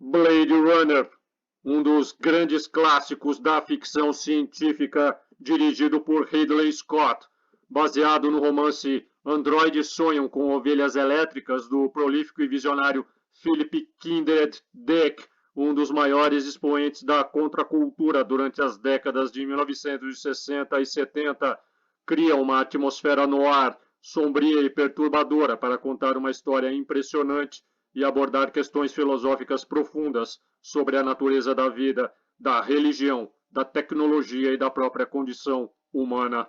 Blade Runner, um dos grandes clássicos da ficção científica, dirigido por Ridley Scott, baseado no romance Androides Sonham com Ovelhas Elétricas, do prolífico e visionário Philip Kindred Dick, um dos maiores expoentes da contracultura durante as décadas de 1960 e 70, cria uma atmosfera noir, sombria e perturbadora para contar uma história impressionante e abordar questões filosóficas profundas sobre a natureza da vida, da religião, da tecnologia e da própria condição humana.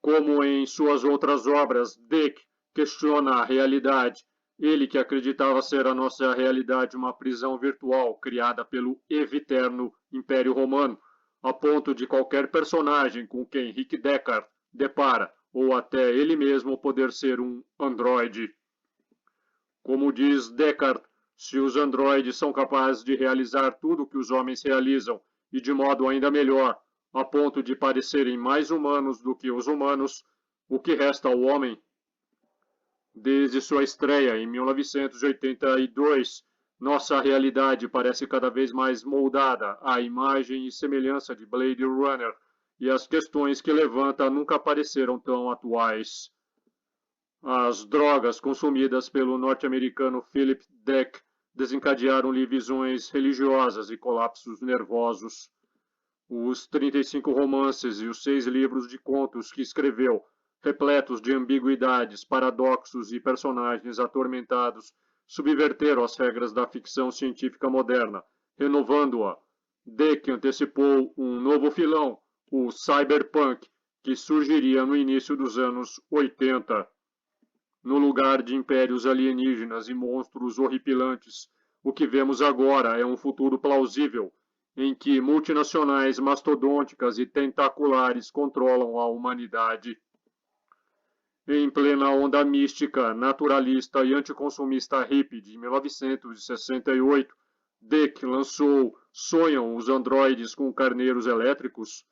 Como em suas outras obras, Dick questiona a realidade. Ele que acreditava ser a nossa realidade uma prisão virtual criada pelo eviterno Império Romano, a ponto de qualquer personagem com quem Rick Deckard depara, ou até ele mesmo poder ser um androide. Como diz Deckard, se os androides são capazes de realizar tudo o que os homens realizam, e de modo ainda melhor, a ponto de parecerem mais humanos do que os humanos, o que resta ao homem? Desde sua estreia em 1982, nossa realidade parece cada vez mais moldada à imagem e semelhança de Blade Runner, e as questões que levanta nunca pareceram tão atuais. As drogas consumidas pelo norte-americano Philip Dick desencadearam-lhe visões religiosas e colapsos nervosos. Os 35 romances e os 6 livros de contos que escreveu, repletos de ambiguidades, paradoxos e personagens atormentados, subverteram as regras da ficção científica moderna, renovando-a. Dick antecipou um novo filão, o cyberpunk, que surgiria no início dos anos 80. No lugar de impérios alienígenas e monstros horripilantes, o que vemos agora é um futuro plausível, em que multinacionais mastodônticas e tentaculares controlam a humanidade. Em plena onda mística, naturalista e anticonsumista hippie de 1968, Dick lançou Sonham os Androides com Carneiros Elétricos,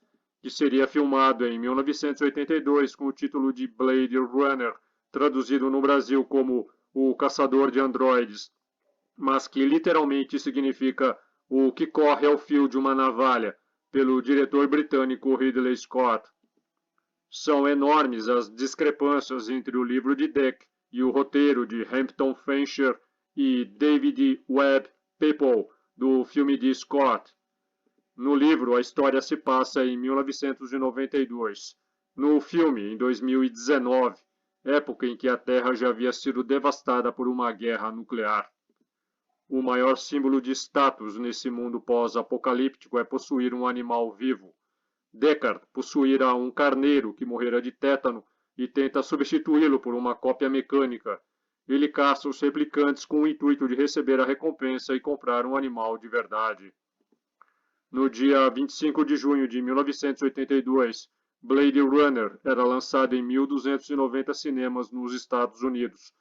que seria filmado em 1982 com o título de Blade Runner, traduzido no Brasil como O Caçador de Androides, mas que literalmente significa o que corre ao fio de uma navalha, pelo diretor britânico Ridley Scott. São enormes as discrepâncias entre o livro de Dick e o roteiro de Hampton Fancher e David Webb People, do filme de Scott. No livro, a história se passa em 1992. No filme, em 2019, época em que a Terra já havia sido devastada por uma guerra nuclear. O maior símbolo de status nesse mundo pós-apocalíptico é possuir um animal vivo. Deckard possuirá um carneiro que morrera de tétano e tenta substituí-lo por uma cópia mecânica. Ele caça os replicantes com o intuito de receber a recompensa e comprar um animal de verdade. No dia 25 de junho de 1982, Blade Runner era lançado em 1.290 cinemas nos Estados Unidos.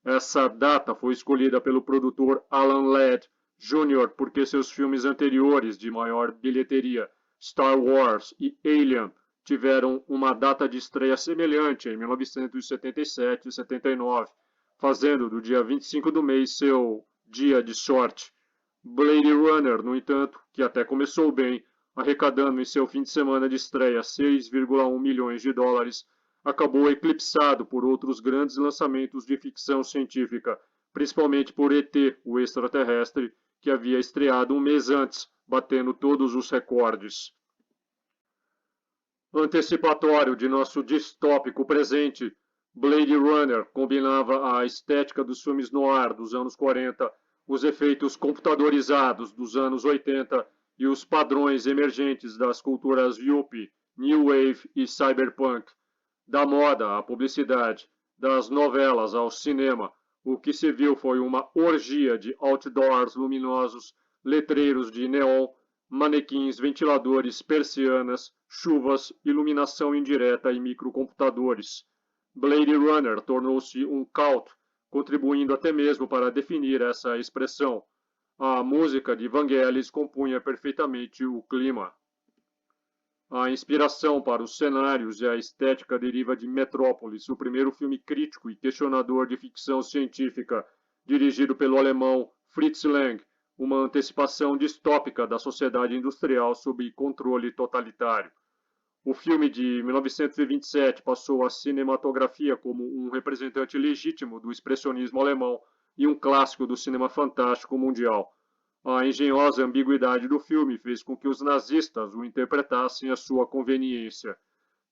Essa data foi escolhida pelo produtor Alan Ladd Jr. porque seus filmes anteriores de maior bilheteria, Star Wars e Alien, tiveram uma data de estreia semelhante em 1977 e 79, fazendo do dia 25 do mês seu dia de sorte. Blade Runner, no entanto, que até começou bem, arrecadando em seu fim de semana de estreia 6,1 milhões de dólares, acabou eclipsado por outros grandes lançamentos de ficção científica, principalmente por E.T., o extraterrestre, que havia estreado um mês antes, batendo todos os recordes. Antecipatório de nosso distópico presente, Blade Runner combinava a estética dos filmes noir dos anos 40, os efeitos computadorizados dos anos 80 e os padrões emergentes das culturas yuppie, new wave e cyberpunk. Da moda à publicidade, das novelas ao cinema, o que se viu foi uma orgia de outdoors luminosos, letreiros de neon, manequins, ventiladores, persianas, chuvas, iluminação indireta e microcomputadores. Blade Runner tornou-se um cult, contribuindo até mesmo para definir essa expressão. A música de Vangelis compunha perfeitamente o clima. A inspiração para os cenários e a estética deriva de Metrópolis, o primeiro filme crítico e questionador de ficção científica, dirigido pelo alemão Fritz Lang, uma antecipação distópica da sociedade industrial sob controle totalitário. O filme de 1927 passou à cinematografia como um representante legítimo do expressionismo alemão e um clássico do cinema fantástico mundial. A engenhosa ambiguidade do filme fez com que os nazistas o interpretassem à sua conveniência,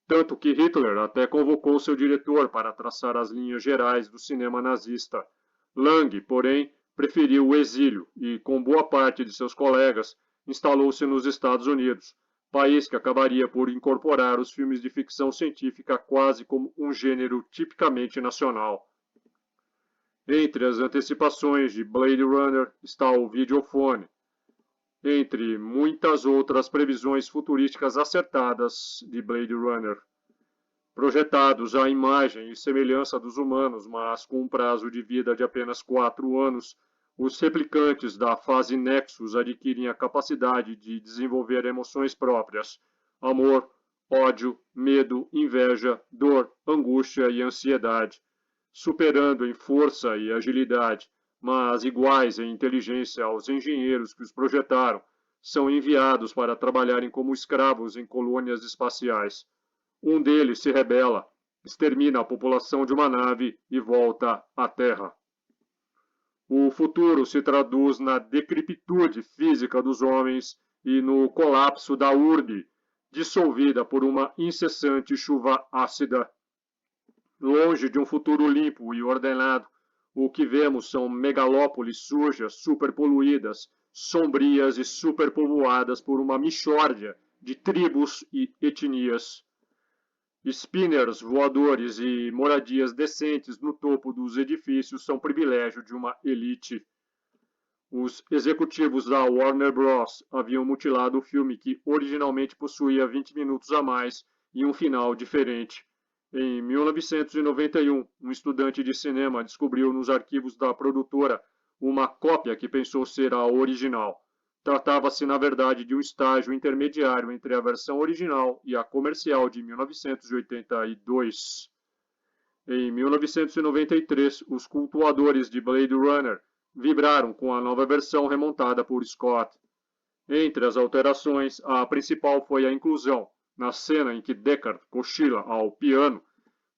tanto que Hitler até convocou seu diretor para traçar as linhas gerais do cinema nazista. Lang, porém, preferiu o exílio e, com boa parte de seus colegas, instalou-se nos Estados Unidos, país que acabaria por incorporar os filmes de ficção científica quase como um gênero tipicamente nacional. Entre as antecipações de Blade Runner está o videofone, entre muitas outras previsões futurísticas acertadas de Blade Runner. Projetados à imagem e semelhança dos humanos, mas com um prazo de vida de apenas 4 anos, os replicantes da fase Nexus adquirem a capacidade de desenvolver emoções próprias: amor, ódio, medo, inveja, dor, angústia e ansiedade, superando em força e agilidade, mas iguais em inteligência aos engenheiros que os projetaram, são enviados para trabalharem como escravos em colônias espaciais. Um deles se rebela, extermina a população de uma nave e volta à Terra. O futuro se traduz na decrepitude física dos homens e no colapso da urbe, dissolvida por uma incessante chuva ácida. Longe de um futuro limpo e ordenado, o que vemos são megalópolis sujas, superpoluídas, sombrias e superpovoadas por uma mixórdia de tribos e etnias. Spinners voadores e moradias decentes no topo dos edifícios são privilégio de uma elite. Os executivos da Warner Bros. Haviam mutilado o filme que originalmente possuía 20 minutos a mais e um final diferente. Em 1991, um estudante de cinema descobriu nos arquivos da produtora uma cópia que pensou ser a original. Tratava-se, na verdade, de um estágio intermediário entre a versão original e a comercial de 1982. Em 1993, os cultuadores de Blade Runner vibraram com a nova versão remontada por Scott. Entre as alterações, a principal foi a inclusão, na cena em que Deckard cochila ao piano,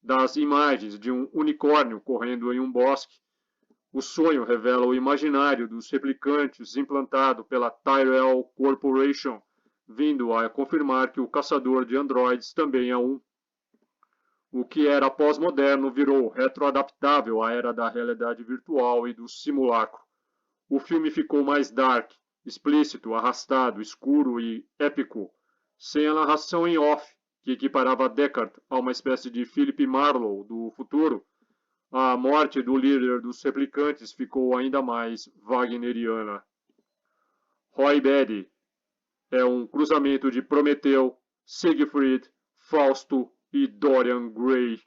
das imagens de um unicórnio correndo em um bosque. O sonho revela o imaginário dos replicantes implantado pela Tyrell Corporation, vindo a confirmar que o caçador de androides também é um. O que era pós-moderno virou retroadaptável à era da realidade virtual e do simulacro. O filme ficou mais dark, explícito, arrastado, escuro e épico, sem a narração em off, que equiparava Deckard a uma espécie de Philip Marlowe do futuro. A morte do líder dos replicantes ficou ainda mais wagneriana. Roy Batty é um cruzamento de Prometeu, Siegfried, Fausto e Dorian Gray.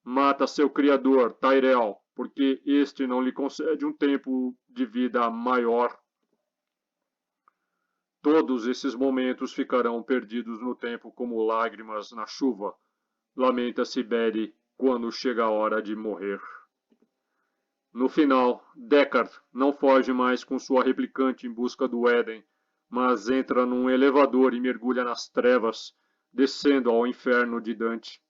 Mata seu criador, Tyrell, porque este não lhe concede um tempo de vida maior. Todos esses momentos ficarão perdidos no tempo como lágrimas na chuva. Lamenta-se Batty quando chega a hora de morrer. No final, Deckard não foge mais com sua replicante em busca do Éden, mas entra num elevador e mergulha nas trevas, descendo ao inferno de Dante.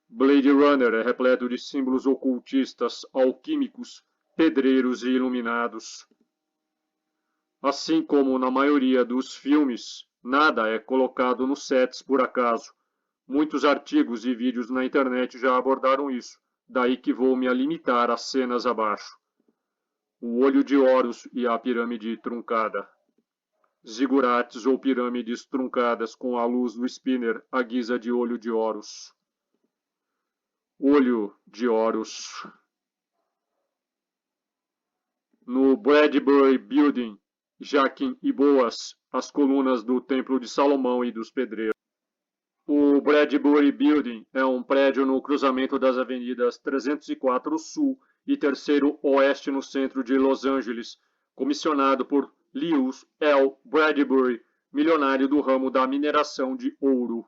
Blade Runner é repleto de símbolos ocultistas, alquímicos, pedreiros e iluminados. Assim como na maioria dos filmes, nada é colocado nos sets por acaso. Muitos artigos e vídeos na internet já abordaram isso, daí que vou me limitar às cenas abaixo. O olho de Horus e a pirâmide truncada. Zigurates ou pirâmides truncadas com a luz do spinner à guisa de olho de Horus. Olho de Horus. No Bradbury Building, Jaquim e Boas, as colunas do Templo de Salomão e dos Pedreiros. O Bradbury Building é um prédio no cruzamento das avenidas 304 Sul e 3º Oeste no centro de Los Angeles, comissionado por Lewis L. Bradbury, milionário do ramo da mineração de ouro.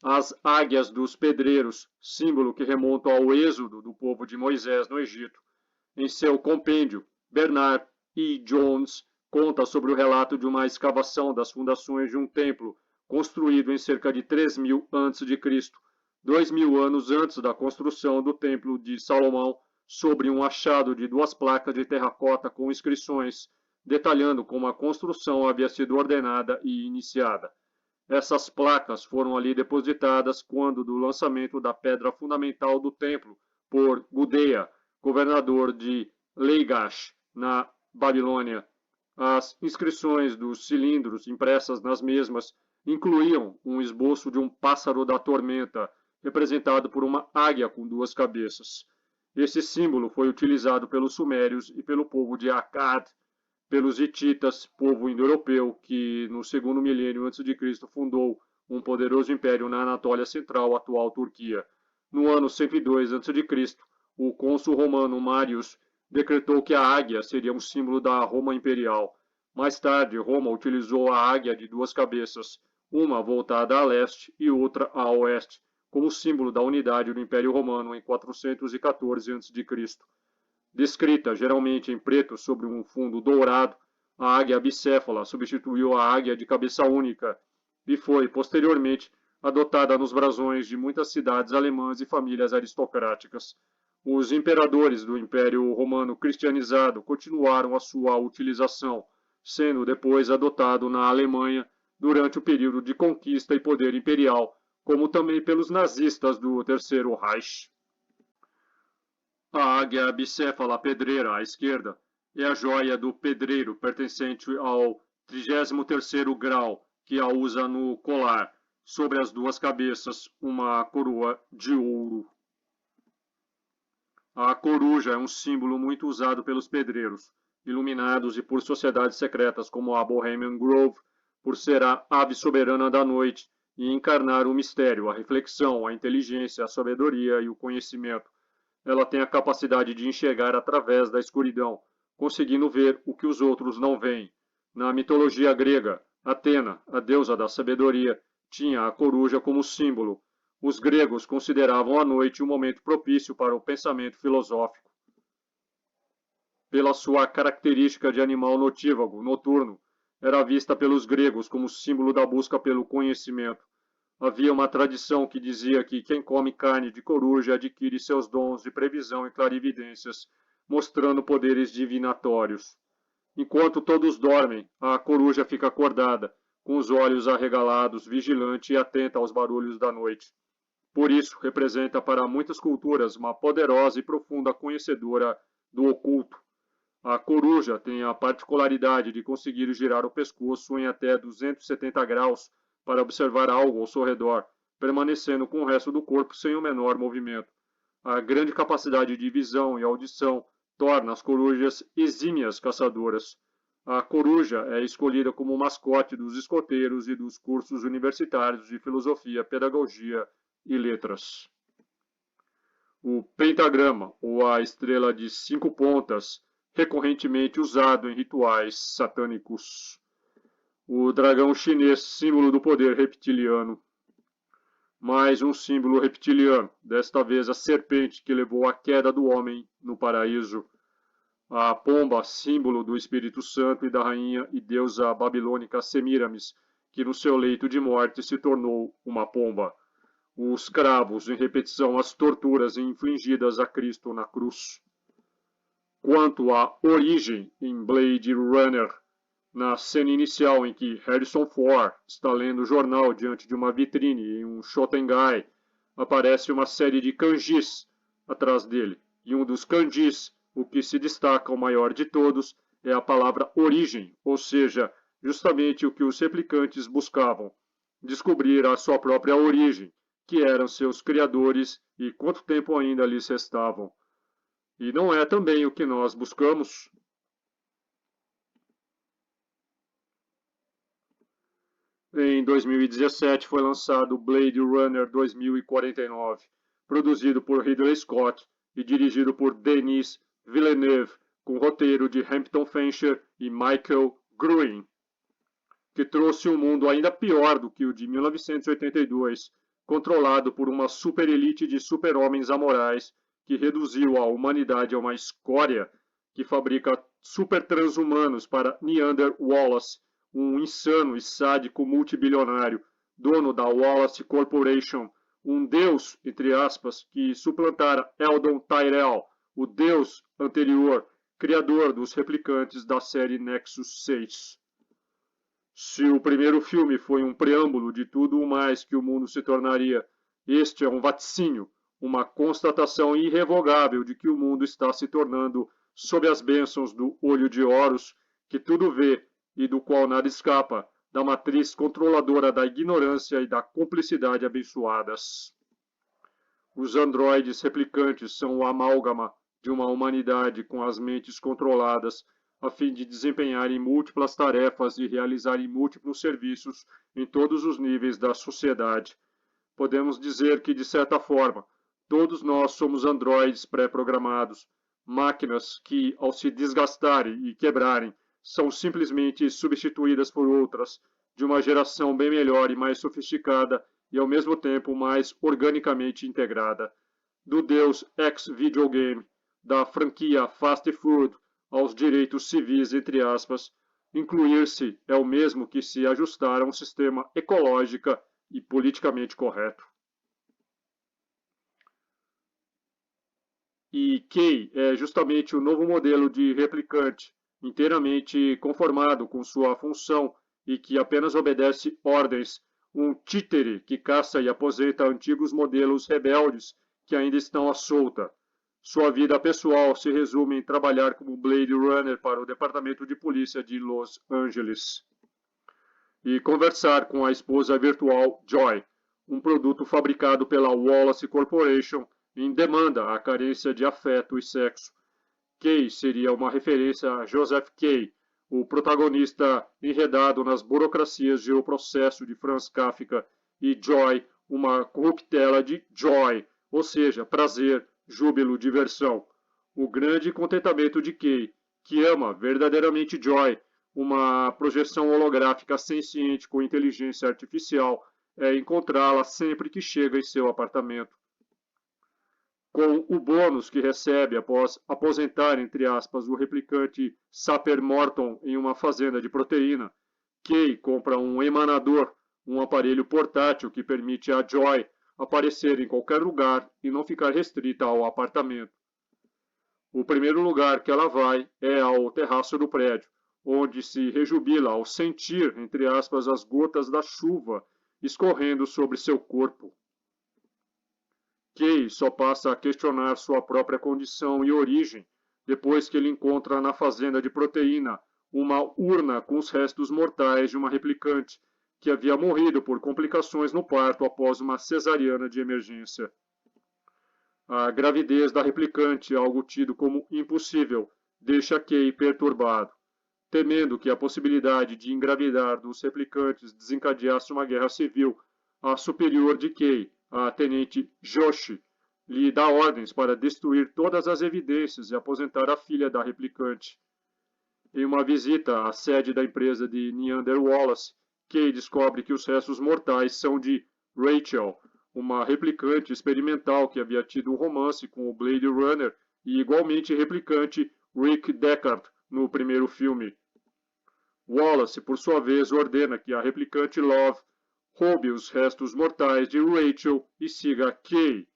As águias dos pedreiros, símbolo que remonta ao êxodo do povo de Moisés no Egito. Em seu compêndio, Bernard E. Jones conta sobre o relato de uma escavação das fundações de um templo construído em cerca de 3000 a.C., 2000 anos antes da construção do Templo de Salomão, sobre um achado de 2 placas de terracota com inscrições, detalhando como a construção havia sido ordenada e iniciada. Essas placas foram ali depositadas quando do lançamento da pedra fundamental do templo por Gudea, governador de Lagash, na Babilônia. As inscrições dos cilindros impressas nas mesmas incluíam um esboço de um pássaro da tormenta, representado por uma águia com 2 cabeças. Esse símbolo foi utilizado pelos sumérios e pelo povo de Akkad, pelos hititas, povo indo-europeu que no segundo milênio a.C. fundou um poderoso império na Anatólia Central, atual Turquia. No ano 102 a.C., o cônsul romano Marius decretou que a águia seria um símbolo da Roma imperial. Mais tarde, Roma utilizou a águia de 2 cabeças, uma voltada a leste e outra a oeste, como símbolo da unidade do Império Romano em 414 a.C. Descrita geralmente em preto sobre um fundo dourado, a águia bicéfala substituiu a águia de cabeça única e foi, posteriormente, adotada nos brasões de muitas cidades alemãs e famílias aristocráticas. Os imperadores do Império Romano cristianizado continuaram a sua utilização, sendo depois adotado na Alemanha durante o período de conquista e poder imperial, como também pelos nazistas do Terceiro Reich. A águia bicéfala pedreira à esquerda é a joia do pedreiro pertencente ao 33º grau, que a usa no colar, sobre as 2 cabeças, uma coroa de ouro. A coruja é um símbolo muito usado pelos pedreiros, iluminados e por sociedades secretas como a Bohemian Grove, por ser a ave soberana da noite e encarnar o mistério, a reflexão, a inteligência, a sabedoria e o conhecimento. Ela tem a capacidade de enxergar através da escuridão, conseguindo ver o que os outros não veem. Na mitologia grega, Atena, a deusa da sabedoria, tinha a coruja como símbolo. Os gregos consideravam a noite um momento propício para o pensamento filosófico. Pela sua característica de animal notívago, noturno, era vista pelos gregos como símbolo da busca pelo conhecimento. Havia uma tradição que dizia que quem come carne de coruja adquire seus dons de previsão e clarividências, mostrando poderes divinatórios. Enquanto todos dormem, a coruja fica acordada, com os olhos arregalados, vigilante e atenta aos barulhos da noite. Por isso, representa para muitas culturas uma poderosa e profunda conhecedora do oculto. A coruja tem a particularidade de conseguir girar o pescoço em até 270 graus para observar algo ao seu redor, permanecendo com o resto do corpo sem o menor movimento. A grande capacidade de visão e audição torna as corujas exímias caçadoras. A coruja é escolhida como mascote dos escoteiros e dos cursos universitários de filosofia, pedagogia e letras. O pentagrama, ou a estrela de 5 pontas, recorrentemente usado em rituais satânicos. O dragão chinês, símbolo do poder reptiliano. Mais um símbolo reptiliano, desta vez a serpente que levou à queda do homem no paraíso. A pomba, símbolo do Espírito Santo e da rainha e deusa babilônica Semíramis, que no seu leito de morte se tornou uma pomba. Os cravos, em repetição às torturas infligidas a Cristo na cruz. Quanto à origem em Blade Runner, na cena inicial em que Harrison Ford está lendo o jornal diante de uma vitrine em um Shotengai, aparece uma série de kanjis atrás dele, e um dos kanjis, o que se destaca o maior de todos, é a palavra origem, ou seja, justamente o que os replicantes buscavam, descobrir a sua própria origem, que eram seus criadores e quanto tempo ainda lhes restavam. E não é também o que nós buscamos? Em 2017 foi lançado Blade Runner 2049, produzido por Ridley Scott e dirigido por Denis Villeneuve, com roteiro de Hampton Fancher e Michael Gruen, que trouxe um mundo ainda pior do que o de 1982, controlado por uma superelite de super-homens amorais que reduziu a humanidade a uma escória que fabrica super transhumanos para Neander Wallace, um insano e sádico multibilionário, dono da Wallace Corporation, um deus, entre aspas, que suplantara Eldon Tyrell, o deus anterior, criador dos replicantes da série Nexus 6. Se o primeiro filme foi um preâmbulo de tudo o mais que o mundo se tornaria, este é um vaticínio, uma constatação irrevogável de que o mundo está se tornando sob as bênçãos do olho de Horus, que tudo vê e do qual nada escapa, da matriz controladora da ignorância e da cumplicidade abençoadas. Os androides replicantes são o amálgama de uma humanidade com as mentes controladas, a fim de desempenharem múltiplas tarefas e realizarem múltiplos serviços em todos os níveis da sociedade. Podemos dizer que, de certa forma, todos nós somos androides pré-programados, máquinas que, ao se desgastarem e quebrarem, são simplesmente substituídas por outras, de uma geração bem melhor e mais sofisticada e, ao mesmo tempo, mais organicamente integrada. Do deus ex-videogame, da franquia fast food, aos direitos civis, entre aspas, incluir-se é o mesmo que se ajustar a um sistema ecológico e politicamente correto. E Kay é justamente o novo modelo de replicante, inteiramente conformado com sua função e que apenas obedece ordens, um títere que caça e aposenta antigos modelos rebeldes que ainda estão à solta. Sua vida pessoal se resume em trabalhar como Blade Runner para o Departamento de Polícia de Los Angeles e conversar com a esposa virtual Joy, um produto fabricado pela Wallace Corporation em demanda à carência de afeto e sexo. Kay seria uma referência a Joseph Kay, o protagonista enredado nas burocracias de O Processo de Franz Kafka, e Joy, uma corruptela de joy, ou seja, prazer, júbilo, diversão. O grande contentamento de Kay, que ama verdadeiramente Joy, uma projeção holográfica senciente com inteligência artificial, é encontrá-la sempre que chega em seu apartamento. Com o bônus que recebe após aposentar, entre aspas, o replicante Sapper Morton em uma fazenda de proteína, Kay compra um emanador, um aparelho portátil que permite a Joy aparecer em qualquer lugar e não ficar restrita ao apartamento. O primeiro lugar que ela vai é ao terraço do prédio, onde se rejubila ao sentir, entre aspas, as gotas da chuva escorrendo sobre seu corpo. Kay só passa a questionar sua própria condição e origem depois que ele encontra na fazenda de proteína uma urna com os restos mortais de uma replicante que havia morrido por complicações no parto após uma cesariana de emergência. A gravidez da replicante, algo tido como impossível, deixa Kay perturbado, temendo que a possibilidade de engravidar dos replicantes desencadeasse uma guerra civil. A superior de Kay, a tenente Joshi, lhe dá ordens para destruir todas as evidências e aposentar a filha da replicante. Em uma visita à sede da empresa de Neander Wallace, Kay descobre que os restos mortais são de Rachel, uma replicante experimental que havia tido um romance com o Blade Runner e igualmente replicante Rick Deckard no primeiro filme. Wallace, por sua vez, ordena que a replicante Love roube os restos mortais de Rachel e siga Kay.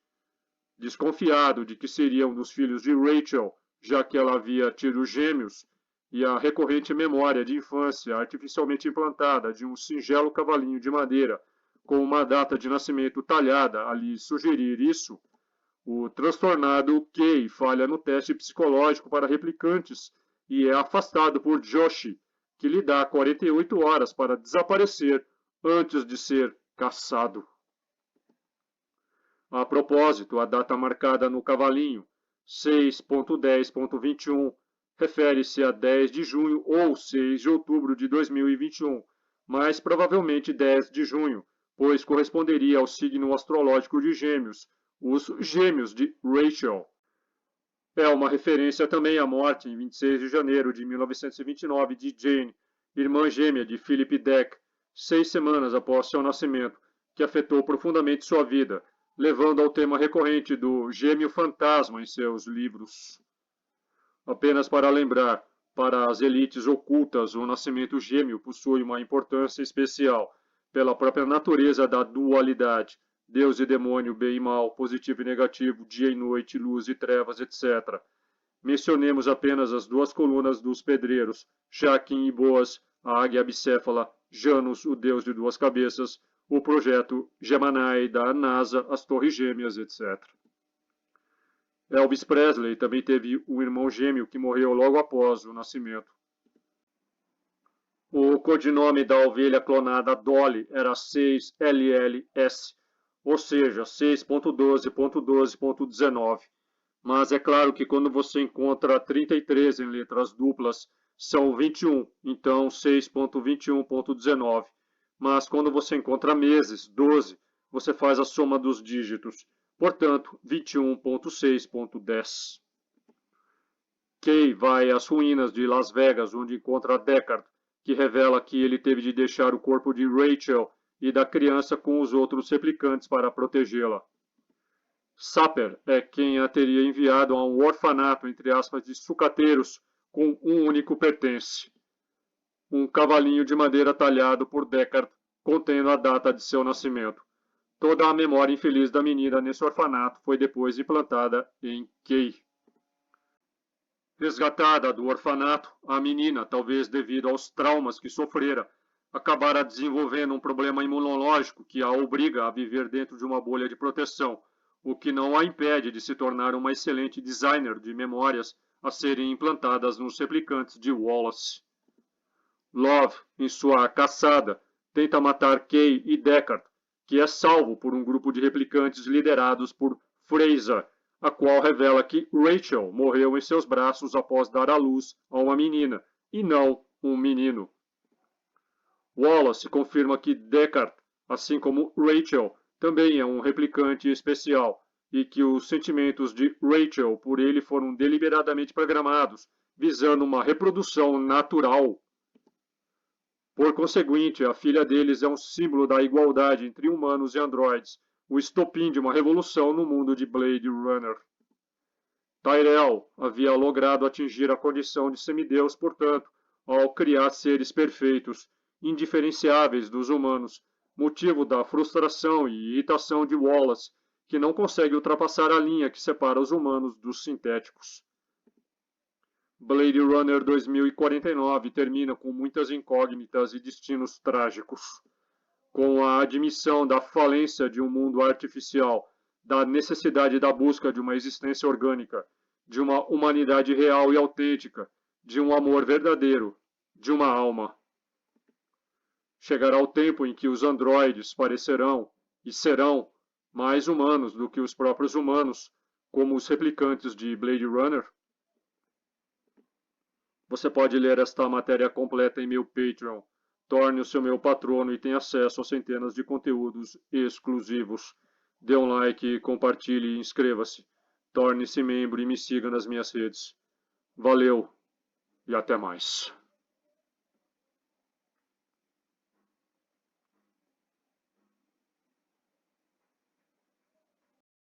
Desconfiado de que seria um dos filhos de Rachel, já que ela havia tido gêmeos, e a recorrente memória de infância artificialmente implantada de um singelo cavalinho de madeira, com uma data de nascimento talhada a lhe sugerir isso, o transtornado Kay falha no teste psicológico para replicantes e é afastado por Joshi, que lhe dá 48 horas para desaparecer antes de ser caçado. A propósito, a data marcada no cavalinho, 6.10.21, refere-se a 10 de junho ou 6 de outubro de 2021, mas provavelmente 10 de junho, pois corresponderia ao signo astrológico de Gêmeos, os Gêmeos de Rachel. É uma referência também à morte, em 26 de janeiro de 1929, de Jane, irmã gêmea de Philip Deck, 6 semanas após seu nascimento, que afetou profundamente sua vida, levando ao tema recorrente do gêmeo fantasma em seus livros. Apenas para lembrar, Para as elites ocultas, o nascimento gêmeo possui uma importância especial pela própria natureza da dualidade, Deus e demônio, bem e mal, positivo e negativo, dia e noite, luz e trevas, etc. Mencionemos apenas as duas colunas dos pedreiros, Jaquim e Boaz, a águia bicéfala, Janus, o deus de duas cabeças, o projeto Gemini da NASA, as torres gêmeas, etc. Elvis Presley também teve um irmão gêmeo que morreu logo após o nascimento. O codinome da ovelha clonada Dolly era 6LLS, ou seja, 6.12.12.19. Mas é claro que quando você encontra 33 em letras duplas, são 21, então 6.21.19. Mas quando você encontra meses, 12, você faz a soma dos dígitos. Portanto, 21.6.10. Kay vai às ruínas de Las Vegas, onde encontra Deckard, que revela que ele teve de deixar o corpo de Rachel e da criança com os outros replicantes para protegê-la. Sapper é quem a teria enviado a um orfanato, entre aspas, de sucateiros com um único pertence. Um cavalinho de madeira talhado por Deckard, contendo a data de seu nascimento. Toda a memória infeliz da menina nesse orfanato foi depois implantada em Kay. Resgatada do orfanato, a menina, talvez devido aos traumas que sofrera, acabara desenvolvendo um problema imunológico que a obriga a viver dentro de uma bolha de proteção, o que não a impede de se tornar uma excelente designer de memórias a serem implantadas nos replicantes de Wallace. Love, em sua caçada, tenta matar Kay e Deckard, que é salvo por um grupo de replicantes liderados por Fraser, a qual revela que Rachel morreu em seus braços após dar à luz a uma menina, e não um menino. Wallace confirma que Deckard, assim como Rachel, também é um replicante especial, e que os sentimentos de Rachel por ele foram deliberadamente programados, visando uma reprodução natural. Por conseguinte, a filha deles é um símbolo da igualdade entre humanos e androides, o estopim de uma revolução no mundo de Blade Runner. Tyrell havia logrado atingir a condição de semideus, portanto, ao criar seres perfeitos, indiferenciáveis dos humanos, motivo da frustração e irritação de Wallace, que não consegue ultrapassar a linha que separa os humanos dos sintéticos. Blade Runner 2049 termina com muitas incógnitas e destinos trágicos. Com a admissão da falência de um mundo artificial, da necessidade da busca de uma existência orgânica, de uma humanidade real e autêntica, de um amor verdadeiro, de uma alma. Chegará o tempo em que os androides parecerão e serão mais humanos do que os próprios humanos, como os replicantes de Blade Runner? Você pode ler esta matéria completa em meu Patreon. Torne-se meu patrono e tenha acesso a centenas de conteúdos exclusivos. Dê um like, compartilhe e inscreva-se. Torne-se membro e me siga nas minhas redes. Valeu e até mais.